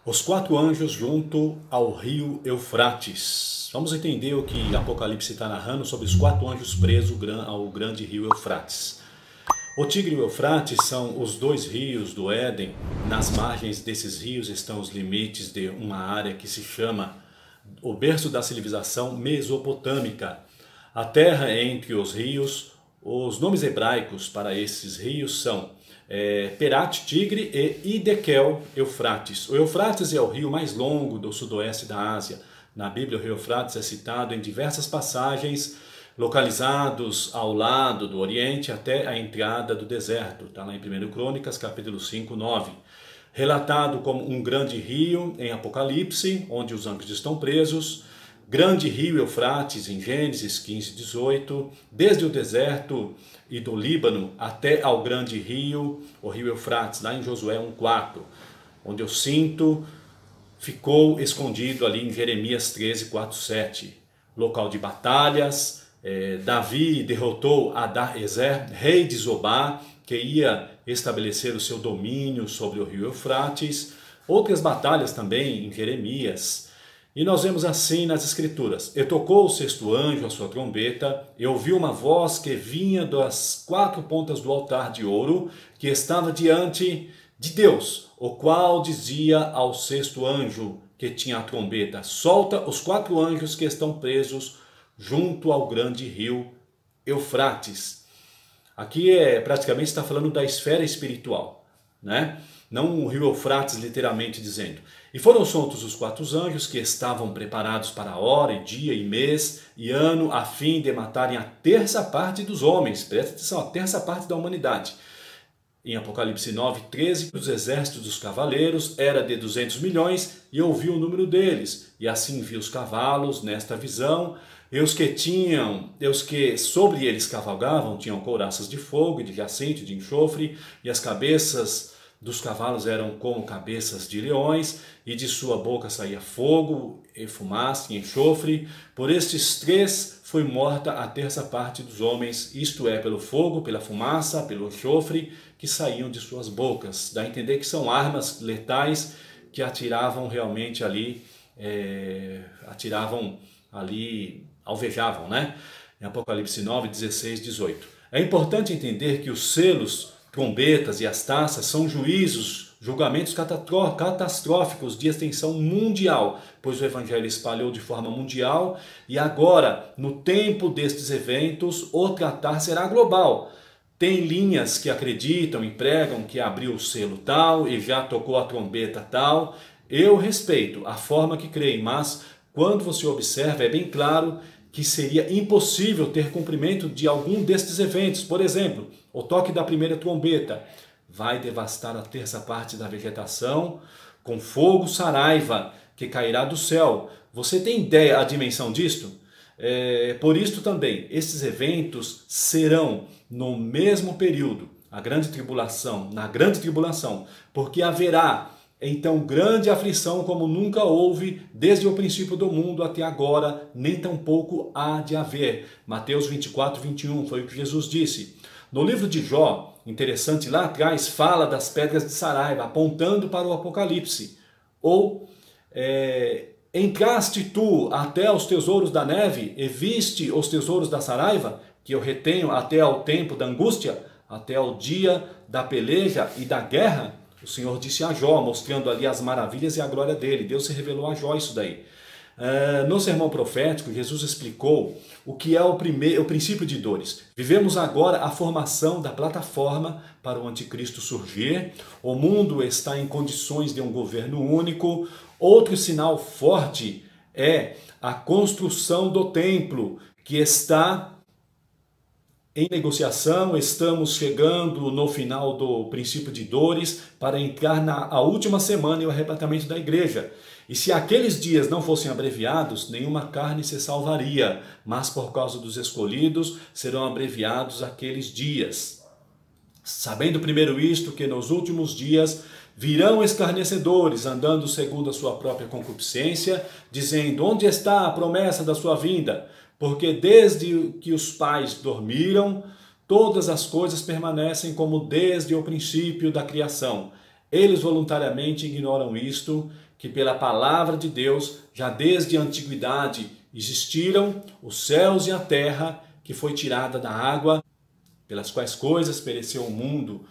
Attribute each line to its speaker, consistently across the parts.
Speaker 1: Os quatro anjos junto ao rio Eufrates. Vamos entender o que Apocalipse está narrando sobre os quatro anjos presos ao grande rio Eufrates. O Tigre e o Eufrates são os dois rios do Éden. Nas margens desses rios estão os limites de uma área que se chama o berço da civilização mesopotâmica. A terra entre os rios, os nomes hebraicos para esses rios são Perat, Tigre, e Idekel, Eufrates. O Eufrates é o rio mais longo do sudoeste da Ásia. Na Bíblia, o rio Eufrates é citado em diversas passagens, localizados ao lado do Oriente até a entrada do deserto. Está lá em 1 Crônicas, capítulo 5, 9. Relatado como um grande rio em Apocalipse, onde os anjos estão presos. Grande rio Eufrates em Gênesis 15, 18. Desde o deserto e do Líbano até ao grande rio, o rio Eufrates, lá em Josué 1,4. Onde o cinto ficou escondido ali em Jeremias 13, 4, 7. Local de batalhas. Davi derrotou Adarezer, rei de Zobá, que ia estabelecer o seu domínio sobre o rio Eufrates. Outras batalhas também em Jeremias. E nós vemos assim nas escrituras: e tocou o sexto anjo a sua trombeta, e ouviu uma voz que vinha das quatro pontas do altar de ouro, que estava diante de Deus, o qual dizia ao sexto anjo que tinha a trombeta: solta os quatro anjos que estão presos junto ao grande rio Eufrates. Aqui praticamente está falando da esfera espiritual, né? Não o rio Eufrates literalmente dizendo. E foram soltos os quatro anjos que estavam preparados para a hora, e dia, e mês, e ano, a fim de matarem a terça parte dos homens. Presta atenção, a terça parte da humanidade. Em Apocalipse 9, 13, os exércitos dos cavaleiros era de 200 milhões, e ouviu o número deles. E assim viu os cavalos nesta visão, e os que sobre eles cavalgavam tinham couraças de fogo, e de jacinto, de enxofre, e as cabeças dos cavalos eram como cabeças de leões, e de sua boca saía fogo, e fumaça, e enxofre. Por estes três foi morta a terça parte dos homens, isto é, pelo fogo, pela fumaça, pelo enxofre, que saíam de suas bocas. Dá a entender que são armas letais que atiravam realmente ali, alvejavam, né? Em Apocalipse 9, 16, 18. É importante entender que os selos, trombetas e as taças são julgamentos catastróficos de extensão mundial, pois o evangelho espalhou de forma mundial e agora, no tempo destes eventos, o tratar será global. Tem linhas que acreditam e pregam que abriu o selo tal e já tocou a trombeta tal. Eu respeito a forma que creem, mas quando você observa, é bem claro que seria impossível ter cumprimento de algum destes eventos. Por exemplo, o toque da primeira trombeta vai devastar a terça parte da vegetação com fogo saraiva que cairá do céu. Você tem ideia a dimensão disto? Por isto também, estes eventos serão no mesmo período, na grande tribulação, porque haverá então grande aflição como nunca houve desde o princípio do mundo até agora, nem tampouco há de haver. Mateus 24, 21 foi o que Jesus disse. No livro de Jó, interessante, lá atrás fala das pedras de Saraiva, apontando para o Apocalipse. Ou, entraste tu até aos tesouros da neve e viste os tesouros da Saraiva, que eu retenho até ao tempo da angústia, até ao dia da peleja e da guerra? O Senhor disse a Jó, mostrando ali as maravilhas e a glória dele. Deus se revelou a Jó isso daí. No sermão profético, Jesus explicou o que é o princípio de dores. Vivemos agora a formação da plataforma para o anticristo surgir. O mundo está em condições de um governo único. Outro sinal forte é a construção do templo, que está em negociação. Estamos chegando no final do princípio de dores para entrar na última semana e o arrebatamento da igreja. E se aqueles dias não fossem abreviados, nenhuma carne se salvaria, mas por causa dos escolhidos serão abreviados aqueles dias. Sabendo primeiro isto, que nos últimos dias virão escarnecedores, andando segundo a sua própria concupiscência, dizendo: onde está a promessa da sua vinda? Porque desde que os pais dormiram, todas as coisas permanecem como desde o princípio da criação. Eles voluntariamente ignoram isto, que pela palavra de Deus, já desde a antiguidade, existiram os céus e a terra, que foi tirada da água, pelas quais coisas pereceu o mundo,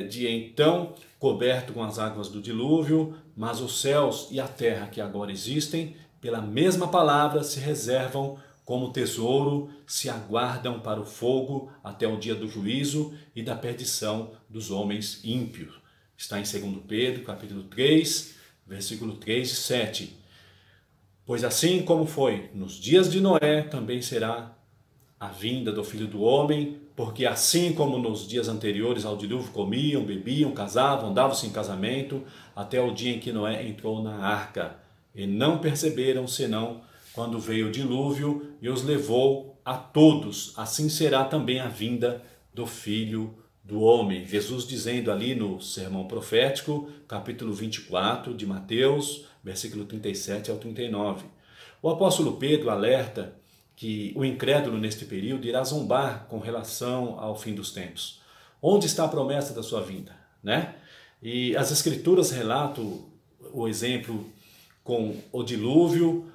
Speaker 1: de então coberto com as águas do dilúvio, mas os céus e a terra que agora existem, pela mesma palavra se reservam como tesouro, se aguardam para o fogo até o dia do juízo e da perdição dos homens ímpios. Está em 2 Pedro, capítulo 3, versículo 3 e 7. Pois assim como foi nos dias de Noé, também será a vinda do Filho do Homem, porque assim como nos dias anteriores ao dilúvio comiam, bebiam, casavam, davam-se em casamento, até o dia em que Noé entrou na arca, e não perceberam senão quando veio o dilúvio e os levou a todos. Assim será também a vinda do Filho do Homem. Jesus dizendo ali no sermão profético, capítulo 24 de Mateus, versículo 37 ao 39. O apóstolo Pedro alerta que o incrédulo neste período irá zombar com relação ao fim dos tempos. Onde está a promessa da sua vinda, né? E as escrituras relatam o exemplo com o dilúvio,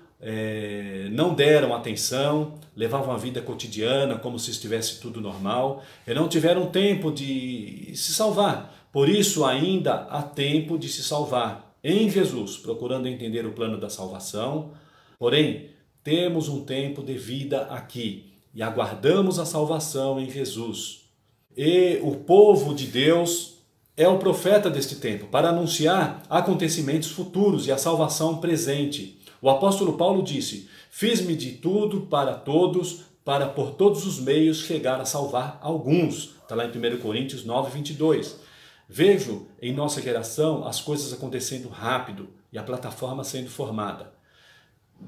Speaker 1: não deram atenção, levavam a vida cotidiana como se estivesse tudo normal e não tiveram tempo de se salvar. Por isso ainda há tempo de se salvar em Jesus, procurando entender o plano da salvação. Porém, temos um tempo de vida aqui e aguardamos a salvação em Jesus. E o povo de Deus é o profeta deste tempo, para anunciar acontecimentos futuros e a salvação presente. O apóstolo Paulo disse: fiz-me de tudo para todos, para por todos os meios chegar a salvar alguns. Está lá em 1 Coríntios 9, 22. Vejo em nossa geração as coisas acontecendo rápido e a plataforma sendo formada.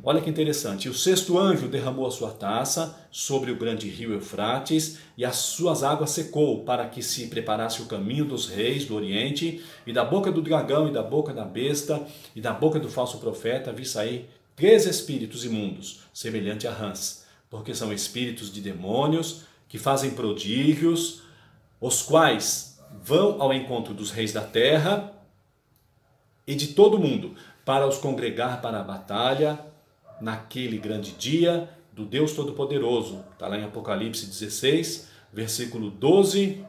Speaker 1: Olha que interessante, o sexto anjo derramou a sua taça sobre o grande rio Eufrates e as suas águas secou para que se preparasse o caminho dos reis do Oriente, e da boca do dragão e da boca da besta e da boca do falso profeta vi sair 3 espíritos imundos, semelhante a rãs, porque são espíritos de demônios que fazem prodígios, os quais vão ao encontro dos reis da terra e de todo o mundo, para os congregar para a batalha, naquele grande dia do Deus Todo-Poderoso. Está lá em Apocalipse 16, versículo 12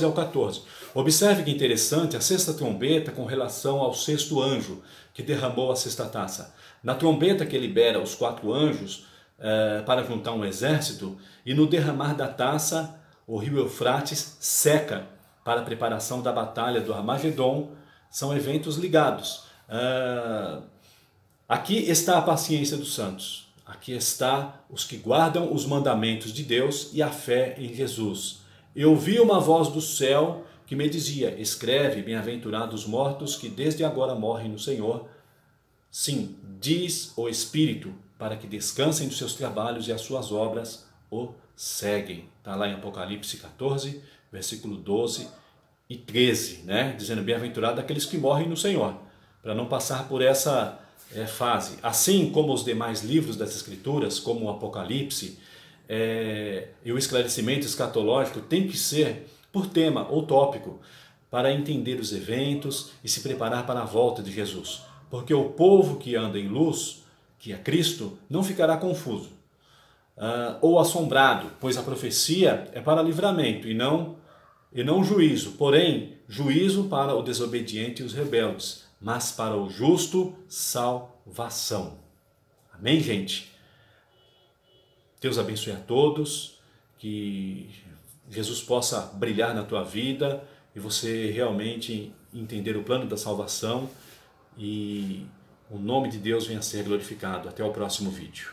Speaker 1: ao 14. Observe que interessante a sexta trombeta com relação ao sexto anjo que derramou a sexta taça. Na trombeta que libera os 4 anjos para juntar um exército, e no derramar da taça o rio Eufrates seca para a preparação da batalha do Armagedon. São eventos ligados. Aqui está a paciência dos santos, aqui está os que guardam os mandamentos de Deus e a fé em Jesus. Eu ouvi uma voz do céu que me dizia: escreve, bem-aventurados os mortos que desde agora morrem no Senhor. Sim, diz o Espírito, para que descansem dos seus trabalhos e as suas obras o seguem. Está lá em Apocalipse 14, versículo 12 e 13, né? Dizendo: bem-aventurado aqueles que morrem no Senhor, para não passar por essa fase. Assim como os demais livros das Escrituras, como o Apocalipse, e o esclarecimento escatológico tem que ser por tema ou tópico, para entender os eventos e se preparar para a volta de Jesus. Porque o povo que anda em luz, que é Cristo, não ficará confuso ou assombrado, pois a profecia é para livramento e não juízo. Porém, juízo para o desobediente e os rebeldes, mas para o justo, salvação. Amém, gente? Deus abençoe a todos, que Jesus possa brilhar na tua vida e você realmente entender o plano da salvação e o nome de Deus venha a ser glorificado. Até o próximo vídeo.